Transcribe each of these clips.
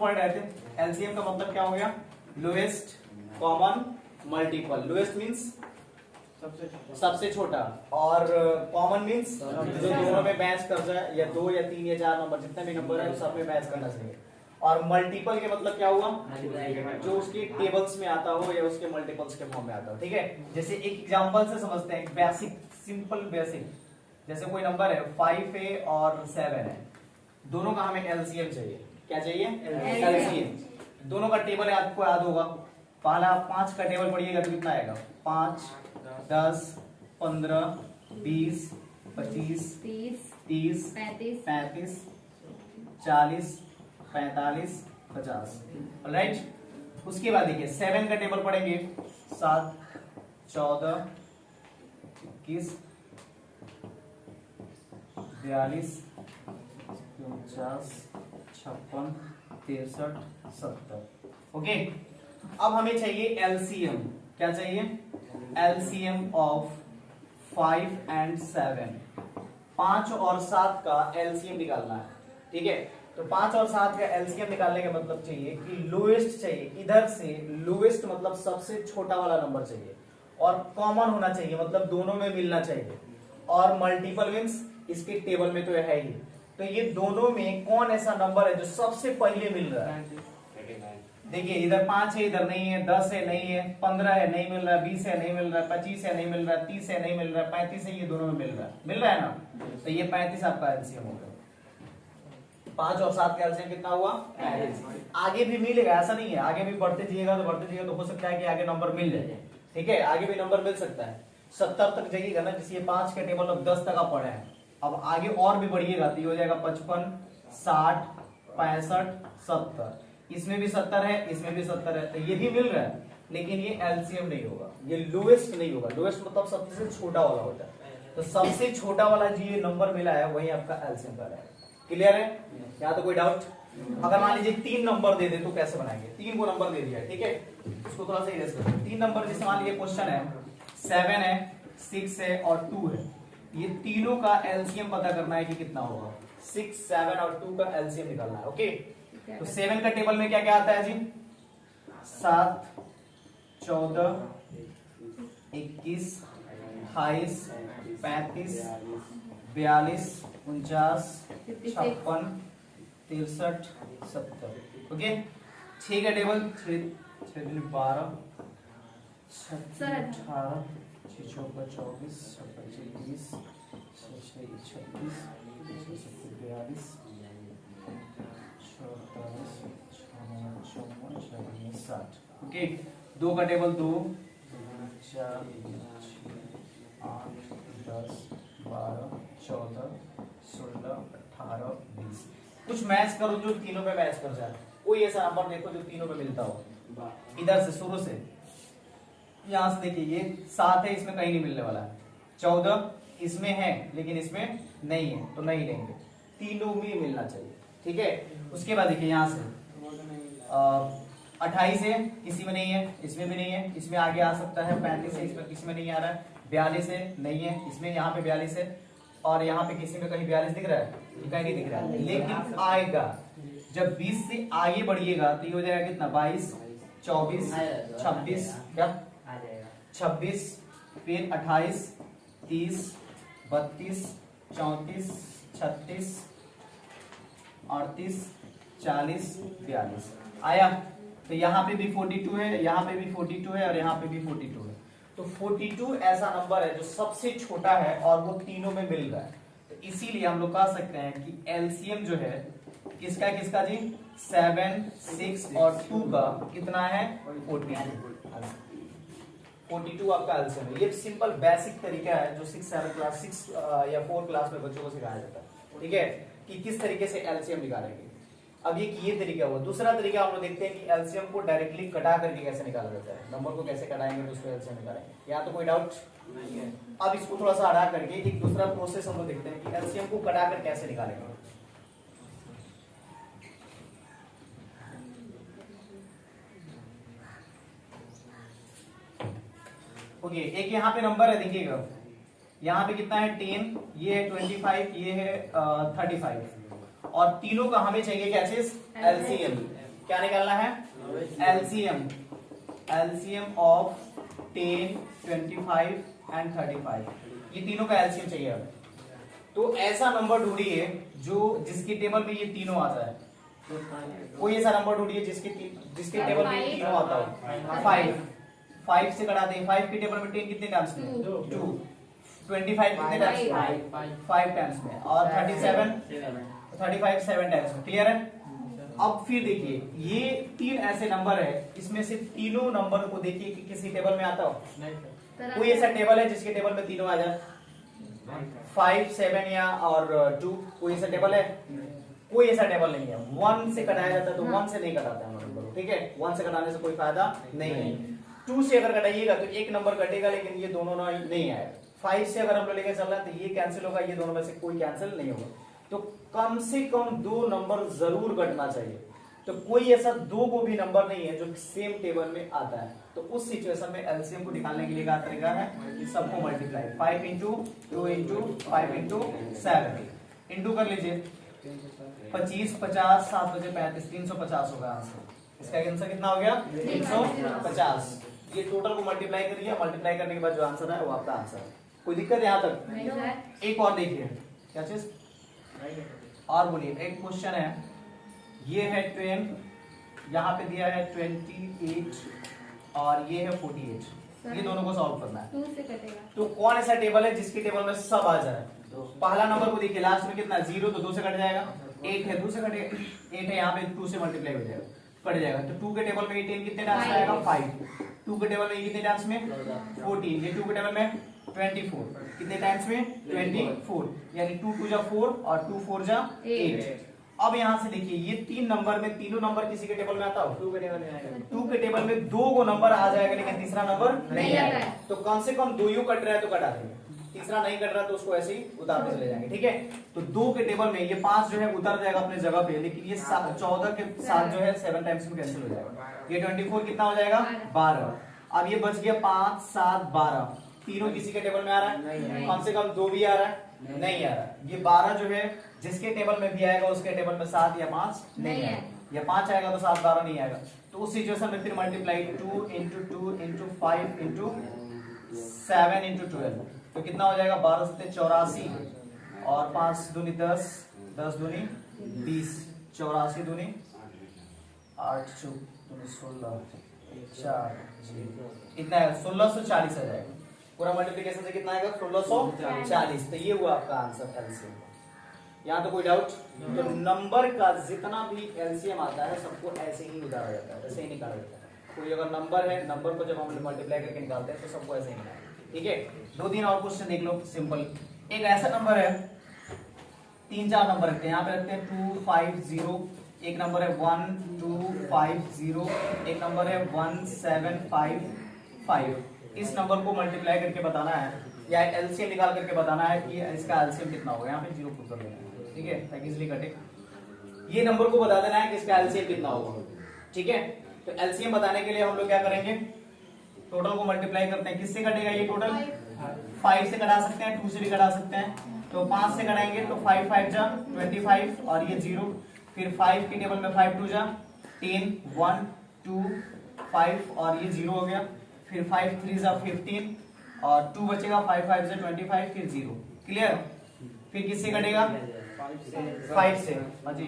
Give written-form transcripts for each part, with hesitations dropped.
पढ़ रहे थे, एलसीएम का मतलब क्या हो गया? Lowest common multiple. Lowest means सबसे छोटा, और कॉमन मीन्स जो दोनों में मैच कर जाए, या 2 या 3 या 4 नंबर जितने भी नंबर है सब में मैच करना चाहिए। और मल्टीपल के मतलब क्या हुआ? जो उसके टेबल्स में आता हो या उसके मल्टीपल्स के फॉर्म में आता हो। ठीक है, जैसे एक एग्जांपल से समझते हैं, बेसिक सिंपल बेसिक। जैसे कोई नंबर है 5 और 7 है, दोनों का हमें एलसीएम चाहिए। क्या चाहिए? एलसीएम। दोनों का टेबल आपको याद होगा, पहला 5 का टेबल पढ़िएगा तो कितना आएगा? 5, 10, 15, 20, 25, 30, 35, 40, 45, 50। राइट। उसके बाद देखिए 7 का टेबल पढ़ेंगे, 7, 14, 21, 42, 49, 56, 63, 70। ओके, अब हमें चाहिए एलसीएम। क्या चाहिए? LCM of 5 and 7। 5 और 7 का एलसीएम निकालना है। ठीक है, तो 5 और 7 का एलसीएम निकालने का मतलब चाहिए कि लोएस्ट चाहिए, इधर से लोएस्ट मतलब सबसे छोटा वाला नंबर चाहिए, और कॉमन होना चाहिए मतलब दोनों में मिलना चाहिए, और मल्टीपल मीन्स इसके टेबल में तो है ही। तो ये दोनों में कौन ऐसा नंबर है जो सबसे पहले मिल रहा है? देखिए इधर 5 है, इधर नहीं है, 10 है नहीं है, 15 है नहीं मिल रहा है, 20 है नहीं मिल रहा है, 25 है नहीं मिल रहा है, 30 है नहीं मिल रहा है, 35 है, ये दोनों में मिल रहा है ना? तो ये 35 आपका एलसीएम होगा। 5 और 7 का एलसीएम कितना हुआ? 35। आगे भी मिलेगा, ऐसा नहीं है, आगे भी बढ़ते जाइएगा तो हो सकता है कि आगे नंबर मिल जाए। ठीक है, आगे भी नंबर मिल सकता है। 70 तक जाइएगा ना, जिससे 5 का टेबल अब 10 तक आप पढ़े हैं, अब आगे और भी बढ़िएगा तो ये हो जाएगा 55, 60, 65, 70। इसमें भी 70 है, इसमें भी 70 है, तो ये भी मिल रहा है, लेकिन ये एलसीएम नहीं होगा, ये लोएस्ट नहीं होगा। लोएस्ट मतलब सबसे छोटा वाला होता है, तो सबसे छोटा वाला जो ये नंबर मिला है वही आपका एलसीएम का है। क्लियर है? यहाँ तो कोई डाउट? अगर मान लीजिए 3 नंबर दे दे तो कैसे बनाएंगे? 3 को नंबर दे दिया, ठीक है, उसको थोड़ा सा इरेज करते हैं। 3 नंबर, जैसे मान लीजिए क्वेश्चन है 7 है, 6 है और 2 है, ये तीनों का एलसीएम पता करना है कि कितना होगा। 6, 7 और 2 का एलसीएम निकालना है। ओके, तो 7 का टेबल में क्या क्या आता है जी? 7, 14, 21, 28, 35, 42, 49, 56, 63, 70। ओके, 6 का टेबल 6, 12, 18, 6, 24, 26, 26, 26, 42, 60। ओके, 2 का टेबल 2, 4, 8, 10, 12, 14, 16, 18, 20। कुछ मैच करो जो तीनों पे मैच कर जाए। कोई ऐसा नंबर देखो जो तीनों पे मिलता हो। इधर से शुरू से, यहां से देखिए, ये 7 है, इसमें कहीं नहीं मिलने वाला है। 14 इसमें है लेकिन इसमें नहीं है, तो नहीं लेंगे, तीनों में मिलना चाहिए। ठीक है, उसके बाद देखिए यहाँ से 28 है, किसी में नहीं है, इसमें भी नहीं है, इसमें आगे आ सकता है। 35 है, इसमें किसी में नहीं आ रहा है। 42 है, नहीं है, इसमें यहाँ पे 42 है, और यहाँ पे किसी में कहीं 42 दिख रहा है? कहीं नहीं दिख रहा है, लेकिन आएगा जब 20 से आगे बढ़िएगा तो ये हो जाएगा कितना? 22, 24, 26, क्या 26, फिर 28, 30, 32, 34, 36, 38, 40, 42 आया। तो यहाँ पे भी 42 है, यहाँ पे भी 42 है, और यहाँ पे भी 42 है। तो 42 ऐसा नंबर है जो सबसे छोटा है और वो तीनों में मिल रहा है। तो इसीलिए हम लोग कह सकते हैं कि एलसीएम जो है किसका किसका जी? 7, 6 और 2 का कितना है? 42 आपका एलसीएम है। ये सिंपल बेसिक तरीका है जो 6 या 4 क्लास में बच्चों को सिखाया जाता है। ठीक है, कि किस तरीके से एलसीएम निकालेंगे। अब ये तरीका हुआ। दूसरा तरीका हम लोग देखते हैं कि एलसीएम को डायरेक्टली कटा करके कैसे निकाला जाता है। नंबर को कैसे कटाएंगे तो उसको एलसीएम निकालेंगे। यहाँ तो कोई डाउट नहीं है। अब इसको थोड़ा सा हटा करके एक दूसरा प्रोसेस हम लोग देखते हैं कि एलसीएम को कटा कर कैसे निकालेंगे। ओके, एक यहाँ पे नंबर है, देखिएगा यहाँ पे कितना है? 10, ये है 25, ये है 35, और तीनों का हमें चाहिए क्या चीज? एलसीएम। क्या निकालना है? एलसीएम, एलसीएम ऑफ 10, 25 एंड 35, ये तीनों का एलसीएम चाहिए हमें। तो ऐसा नंबर ढूंढिए जो जिसकी टेबल में ये तीनों आ जाए। कोई ऐसा नंबर ढूंढिए जिसके टेबल में ये तीनों आता हो। 5 से कटा दें। 5 की टेबल में 10 कितने टाइम्स में? 2। 25 कितने टाइम्स में? 5 टाइम्स में। और 35 7 टाइम्स में। क्लियर है? अब फिर देखिए, ये 3 ऐसे नंबर है, इसमें से तीनों नंबर को देखिए कि किसी टेबल में आता हो। कोई ऐसा टेबल है जिसके टेबल में तीनों आ जाए? 5 7 या और 2, कोई ऐसा टेबल है? कोई ऐसा टेबल नहीं है। 1 से कटाया जाता है तो 1 से नहीं कटाते हैं नंबर को, ठीक है? 1 से कटाने से कोई फायदा नहीं है। 2 से अगर कटाइएगा तो एक नंबर कटेगा, लेकिन ये दोनों नहीं आएगा। 5 से अगर हम लोग लेके चल रहे हैं तो ये कैंसिल होगा, ये दोनों में से कोई कैंसिल नहीं होगा। तो कम से कम 2 नंबर जरूर कटना चाहिए। तो कोई ऐसा 2 को भी नंबर नहीं है जो सेम टेबल में आता है। तो उस सिचुएशन में एलसीएम को निकालने के लिए क्या तरीका है? सबको multiply 5 into 2 into 5 into 7 into कर लीजिए। 25 50 7 बजे 35 350 होगा आंसर। इसका आंसर कितना हो गया? 350। ये टोटल को मल्टीप्लाई करिए, मल्टीप्लाई करने के बाद जो आंसर है वो आपका आंसर है। कोई दिक्कत है यहाँ तक? एक और देखिए, क्या चीज और बोलिए। एक क्वेश्चन है, ये है 10, यहाँ पे दिया है 28 और ये है 48। ये दोनों को सॉल्व करना है। 2 से कटेगा। तो कौन ऐसा टेबल है जिसके टेबल में सब आ जाए? पहला नंबर को देखिए, लास्ट में कितना? 0, तो 2 से कट जाएगा। 8 है, 2 से कटेगा। 8 है, यहाँ पे 2 से मल्टीप्लाई हो जाएगा, कट जाएगा। तो 2 के टेबल में 10 कितने टाइम्स में आएगा? 5। 2 के टेबल में कितने टाइम्स में? 14। ये 2 के टेबल में 24 कितने टाइम्स में? 24। यानी 2 2 जा 4 और 2 4 जा 8। अब यहां से देखिए, ये 3 नंबर में तीनों नंबर किसी के टेबल में आता हो? 2 के टेबल में आएगा। 2 के टेबल में 2 को नंबर आ जाएगा, लेकिन तीसरा नंबर नहीं आएगा। तो कम से कम 2 यू कट रहा है तो कटा देंगे, तीसरा नहीं कट रहा तो उसको ऐसे ही उतारते चले जाएंगे, ठीक है? तो 2 के टेबल में ये 5 जो है उतर जाएगा अपने जगह पे, लेकिन ये 14 के साथ जो है 7 टाइम्स में कैंसिल हो जाएगा। ये 24 कितना हो जाएगा? 12। अब ये बच गया 5 7 12। तीनों किसी के टेबल में आ रहा है? कम से कम 2 भी आ रहा है? नहीं आ रहा। ये 12 जो है जिसके टेबल में भी आएगा उसके टेबल में 7 या 5 नहीं है। या 5 आएगा तो 7 12 नहीं आएगा। तो उस सिचुएशन में फिर multiply 2 into 2 into 5 into 7 into 12। तो कितना हो जाएगा? 12 से 84 और 5 दूनी 10, 10 दूनी 20, 84 दूनी 8 दूनी 16, 4 इतना है 1640 आ जाएगा। पूरा मल्टीप्लिकेशन से कितना आएगा? 1640। तो ये हुआ आपका आंसर एलसीएम। यहाँ तो कोई डाउट? तो नंबर का जितना भी एलसीएम आता है सबको ऐसे ही उतारा जाता है, ऐसे ही निकाला जाता है। कोई अगर नंबर है, नंबर को जब हम मल्टीप्लाई करके निकालते हैं तो सबको ऐसे ही निकालते हैं, ठीक है? 2-3 और क्वेश्चन देख लो, सिंपल। एक ऐसा नंबर है, 3-4 नंबर रखते हैं, यहाँ पे रखते हैं 2 5 0। एक नंबर है 1 2 5 0। एक नंबर है 1 7 5 5। इस नंबर को मल्टीप्लाई करके बताना है या एलसीएम निकाल करके बताना है कि इसका एलसीएम कितना होगा। यहाँ पे 0 पुट कर देना है, ठीक है, ताकि इजीली कटे। ये नंबर को बता देना है कि इसका एलसीएम कितना होगा, ठीक है? तो एलसीएम बताने के लिए हम लोग क्या करेंगे? टोटल को मल्टीप्लाई करते हैं। किससे कटेगा ये टोटल? 5 से कटा सकते हैं, 2 से भी कटा सकते हैं। तो 5 से कटाएंगे तो 5 5 जा 25 और ये 0। फिर 5 के टेबल में 5 2 जा 10, 1 2 5 और ये 0 हो गया। फिर 5 3 जा 15 और 2 बचेगा, 5 5 जा 25, फिर 0। क्लियर? फिर किससे कटेगा? 5 से। हाँ जी,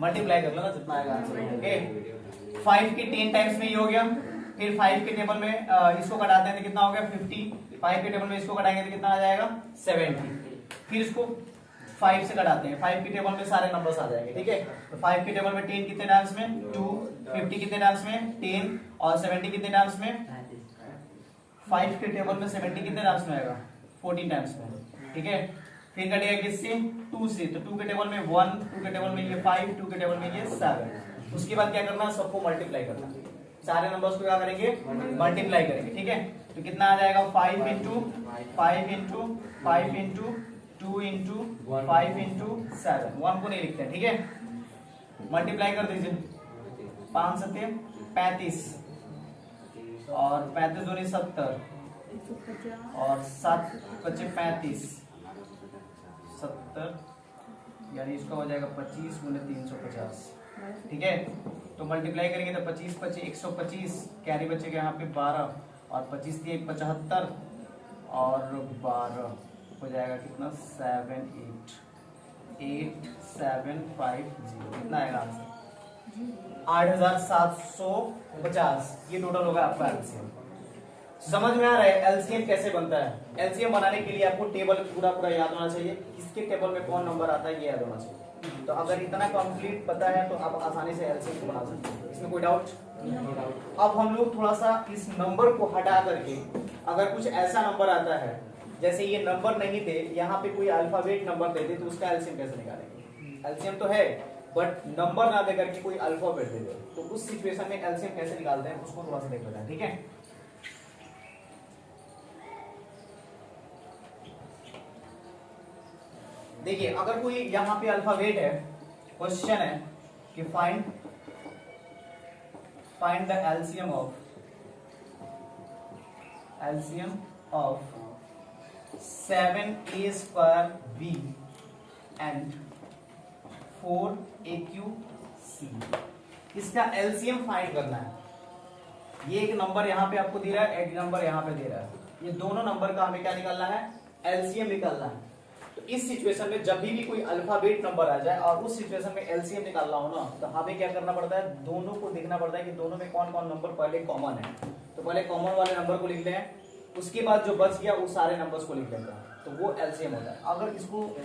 मल्टीप्लाई कर लो ना जितना आएगा आंसर। ओके, 5 के 10 टाइम्स में ये हो गया। फिर 5 के टेबल में इसको कटाते हैं तो कितना हो गया? 50। 5 के टेबल में इसको कटाएंगे तो कितना आ जाएगा? 70। फिर इसको 5 से कटाते हैं, 5 के टेबल में सारे नंबर्स आ जाएंगे, ठीक है? तो 5 के टेबल में 10 कितने टाइम्स में? 2। 50 कितने टाइम्स में? 10 और 70 कितने टाइम्स में? 5 के टेबल में 70 कितने टाइम्स में आएगा? 14 टाइम्स में, ठीक है? फिर कटेगा किससे? 2 से। तो 2 के टेबल में 1, 2 के टेबल में ये 5, 2 के टेबल में ये 7। उसके बाद क्या करना? सबको मल्टीप्लाई करना। सारे नंबर्स को क्या करेंगे? मल्टीप्लाई करेंगे, ठीक है? तो कितना आ जाएगा? 5 into 5 into 5 into 2 into 5 into 7। 1 को नहीं लिखते हैं, ठीक है? मल्टीप्लाई कर दीजिए। 5 7 35 और 35 दूनी 70 और 7 25 35 70, यानी इसका हो जाएगा 25 गुने 350। ठीक है, तो मल्टीप्लाई करेंगे तो 25 25 125, कैरी बचेगा यहाँ पे 12 और 25 दिए 75 और 12 हो जाएगा कितना 78750। कितना आएगा आंसर 8750। ये टोटल होगा आपका एलसीएम। समझ में आ रहा है एलसीएम कैसे बनता है? एलसीएम बनाने के लिए आपको टेबल पूरा पूरा याद होना चाहिए, किसके टेबल में कौन नंबर आता है ये याद होना चाहिए। तो अगर इतना कंप्लीट पता है तो आप आसानी से एलसीएम को बना सकते हैं, इसमें कोई डाउट? अब हम लोग थोड़ा सा इस नंबर को हटा करके अगर कुछ ऐसा नंबर आता है, जैसे ये नंबर नहीं थे, यहाँ पे कोई अल्फाबेट नंबर देते तो उसका एलसीएम कैसे निकालेंगे? एलसीएम तो है बट नंबर ना देकर के कोई अल्फाबेट दे दे, तो उस सिचुएशन में एलसीएम कैसे निकालते हैं उसको थोड़ा सा देख लेते हैं। ठीक है, देखिए अगर कोई यहाँ पे अल्फाबेट है, क्वेश्चन है कि find the LCM of 7a² b and 4aq c। इसका एलसीएम फाइंड करना है। ये एक नंबर यहाँ पे आपको दे रहा है, एक नंबर यहाँ पे दे रहा है, ये दोनों नंबर का हमें क्या निकालना है? एलसीएम निकालना है। तो इस सिचुएशन में जब भी कोई अल्फाबेट नंबर आ जाए और उस सिचुएशन में एलसीएम निकालना हो ना, तो हमें क्या करना पड़ता है? दोनों को देखना पड़ता है कि दोनों में कौन कौन नंबर पहले कॉमन है। तो पहले कॉमन वाले नंबर को लिख लें, उसके बाद जो बच गया उस सारे नंबर्स को लिख लेते हैं, तो वो एलसीएम होता है। अगर इसको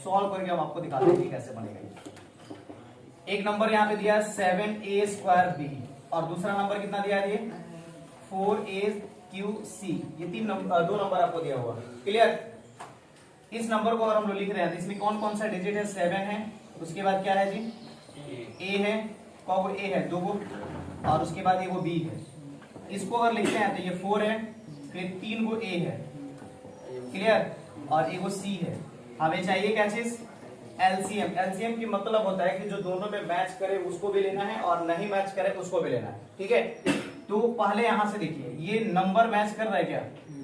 सॉल्व करके हम आपको दिखाते हैं कि कैसे बनेगा। एक नंबर यहाँ पे दिया है 7a² b और दूसरा नंबर कितना दिया है? 4aqc। ये दो नंबर आपको दिया हुआ। क्लियर? इस नंबर को अगर हम लोग लिख रहे हैं तो इसमें कौन कौन सा डिजिट है? 7 है, उसके बाद क्या है जी? a है, कौन a है? 2 गो, और उसके बाद ये वो b है। इसको अगर लिखते हैं तो ये 4 है, फिर 3 गो a है, क्लियर, और एक वो c है। हमें चाहिए क्या चीज? एलसीएम। एलसीएम की मतलब होता है कि जो दोनों में मैच करे उसको भी लेना है और नहीं मैच करे उसको भी लेना है। ठीक है, तो पहले यहां से देखिए ये नंबर मैच कर रहा है क्या?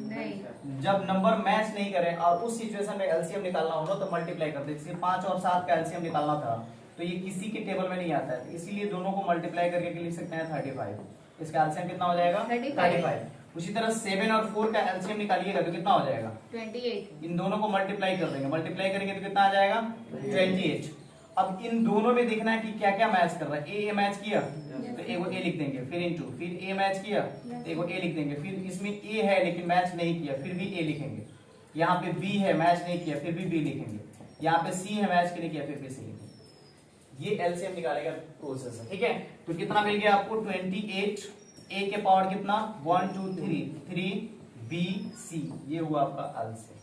नहीं। जब नंबर मैच नहीं करे और उस सिचुएशन में एलसीएम निकालना हो तो मल्टीप्लाई कर दे। जैसे 5 और 7 का एलसीएम निकालना था तो ये किसी के टेबल में नहीं आता है, इसीलिए दोनों को मल्टीप्लाई करके लिख सकते हैं 35। इसका एलसीएम कितना हो जाएगा? 35। उसी तरह 7 और 4 का एलसीएम निकालिएगा तो कितना हो जाएगा? 28। इन दोनों को मल्टीप्लाई कर देंगे, मल्टीप्लाई करेंगे तो कितना आ जाएगा? 28। अब इन दोनों में देखना है कि क्या क्या मैच कर रहा है। ए मैच किया तो एगो ए लिख देंगे, फिर इनटू, फिर ए मैच किया तो एगो ए लिख देंगे, फिर इसमें ए है लेकिन मैच नहीं किया फिर भी ए लिखेंगे। यहाँ पे बी है मैच नहीं किया फिर भी बी लिखेंगे। यहाँ पे सी है मैच नहीं किया फिर भी सी लिखेंगे। ये एलसीएम निकालेगा प्रोसेस है। ठीक है, तो कितना मिल गया आपको? 28। ए के पावर कितना? 1 2 3 बी सी, ये हुआ आपका एलसीएम।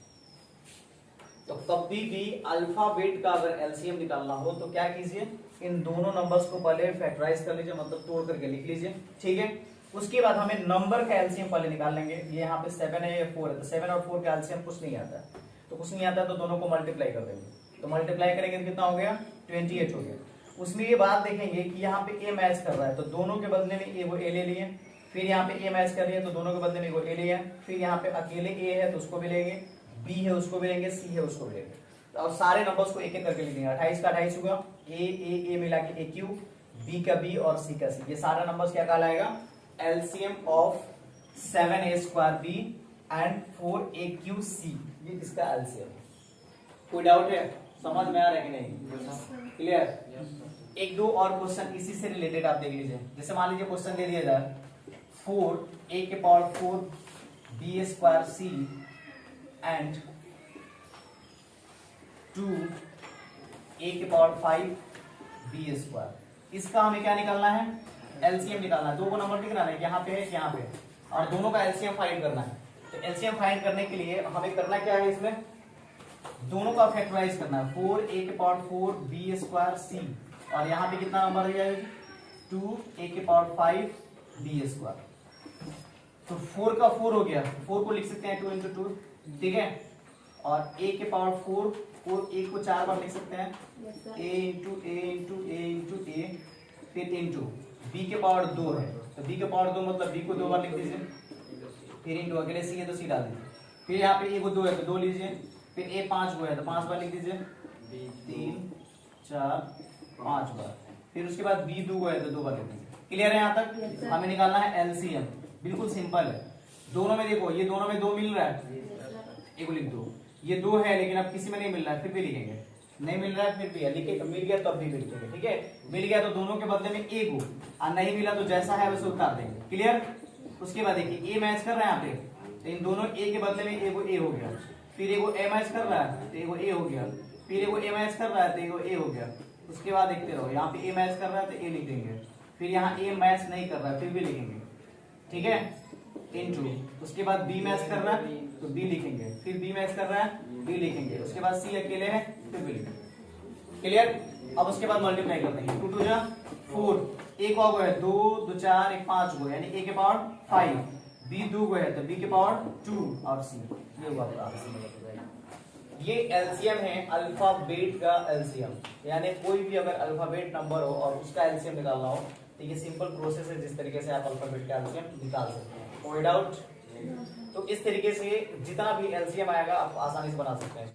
तो कभी भी अल्फाबेट का अगर एलसीएम निकालना हो तो क्या कीजिए? इन दोनों नंबर्स को पहले फैक्टराइज कर लीजिए, मतलब तोड़ करके लिख लीजिए। ठीक है, उसके बाद हमें नंबर का एलसीएम पहले निकाल लेंगे। ये यहाँ पे 7 है, ये 4 है, तो 7 और 4 का एलसीएम कुछ नहीं आता है, तो कुछ नहीं आता है तो दोनों को मल्टीप्लाई कर देंगे। तो मल्टीप्लाई करेंगे तो कितना हो गया? 28 हो गया। उसमें ये बात देखेंगे कि यहाँ पे ए मैच कर रहा है तो दोनों के बदले में ए वो ए ले लिए, फिर यहाँ पे ए मैच कर रही है तो दोनों के बदले में वो ए लिया, फिर यहाँ पे अकेले ए है तो उसको भी लेंगे, बी है उसको भी लेंगे, सी है उसको भी लेंगे, और सारे नंबर्स को एक एक करके लिख देंगे। 28 का 28 होगा, ए मिला के AQ, बी का बी और सी का सी। ये सारा नंबर्स क्या कहलाएगा? LCM of 7a² b and 4aqc। ये इसका एलसीएम। कोई डाउट है? समझ में आ रहा है कि नहीं? क्लियर? एक दो और क्वेश्चन इसी से रिलेटेड आप देख लीजिए। जैसे मान लीजिए क्वेश्चन दे दिया जाए 4a के power 4 b² c and 2a के पावर 5 b²। इसका हमें क्या निकालना है? एलसीएम निकालना है। दो को नंबर दिख रहा है, यहाँ पे है यहाँ पे, और दोनों का एलसीएम फाइंड करना है। तो एलसीएम फाइंड करने के लिए हमें करना क्या है? इसमें दोनों का फैक्टराइज करना है। 4a के पावर 4 b² c और यहाँ पे कितना नंबर है? 2a के पावर 5 b²। तो 4 का 4 हो गया, 4 को लिख सकते हैं 2 × 2, ठीक है, और a के पावर 4 एक को 4 बार लिख सकते हैं, a × a, फिर इंटू b के पावर 2 है तो b के पावर 2 मतलब b को 2 बार लिख दीजिए, फिर इंटू अगले c है तो c डाल दीजिए, फिर यहाँ पे a को 2 है तो 2 लीजिए, फिर ए 5 गो है तो 5 बार लिख दीजिए, 3 4 5 बार। फिर उसके बाद बी 2 गो है तो 2 बार लिख दीजिए। क्लियर है यहाँ तक? हमें निकालना है एलसीएम, बिल्कुल सिंपल है। दोनों में देखो, ये दोनों में 2 मिल रहा है, ए को लिख दो। ये 2 है लेकिन अब किसी में नहीं मिल रहा है, फिर भी लिखेंगे। नहीं मिल रहा है फिर भी लिखे, मिल गया तो अब भी लिखेंगे, ठीक है। मिल गया तो दोनों के बदले में ए को, और नहीं मिला तो जैसा है वैसे उतार देंगे। क्लियर? उसके बाद देखिए ए मैच कर रहा है यहाँ पे, तो इन दोनों ए के बदले में ए को ए हो गया, फिर ए को ए मैच कर रहा है तो ए को ए हो गया, फिर ए को ए मैच कर रहा है तो ए को ए हो गया। उसके बाद देखते रहो, यहाँ पे ए मैच कर रहा है तो ए लिख देंगे, फिर यहाँ ए मैच नहीं कर रहा है फिर भी लिखेंगे, ठीक है, इनटू। उसके बाद बी मैच कर रहा है तो बी लिखेंगे, फिर बी मैच कर रहा है बी लिखेंगे, उसके बाद सी अकेले है फिर बी लिखेंगे। क्लियर? अब उसके बाद मल्टीप्लाई करते हैं, 2 2 जा 4, एक और गो है 2 2 4 1 5 गो, यानी ए के पावर 5, बी 2 गो है तो बी के पावर 2 और सी, ये हुआ आपका आंसर। ये एलसीएम है अल्फाबेट का एलसीएम, यानी कोई भी अगर अल्फाबेट नंबर हो और उसका एलसीएम निकालना हो तो ये सिंपल प्रोसेस है जिस तरीके से आप अल्फाबेट का एलसीएम निकाल सकते हैं। कोई डाउट? तो इस तरीके से जितना भी एलसीएम आएगा आप आसानी से बना सकते हैं।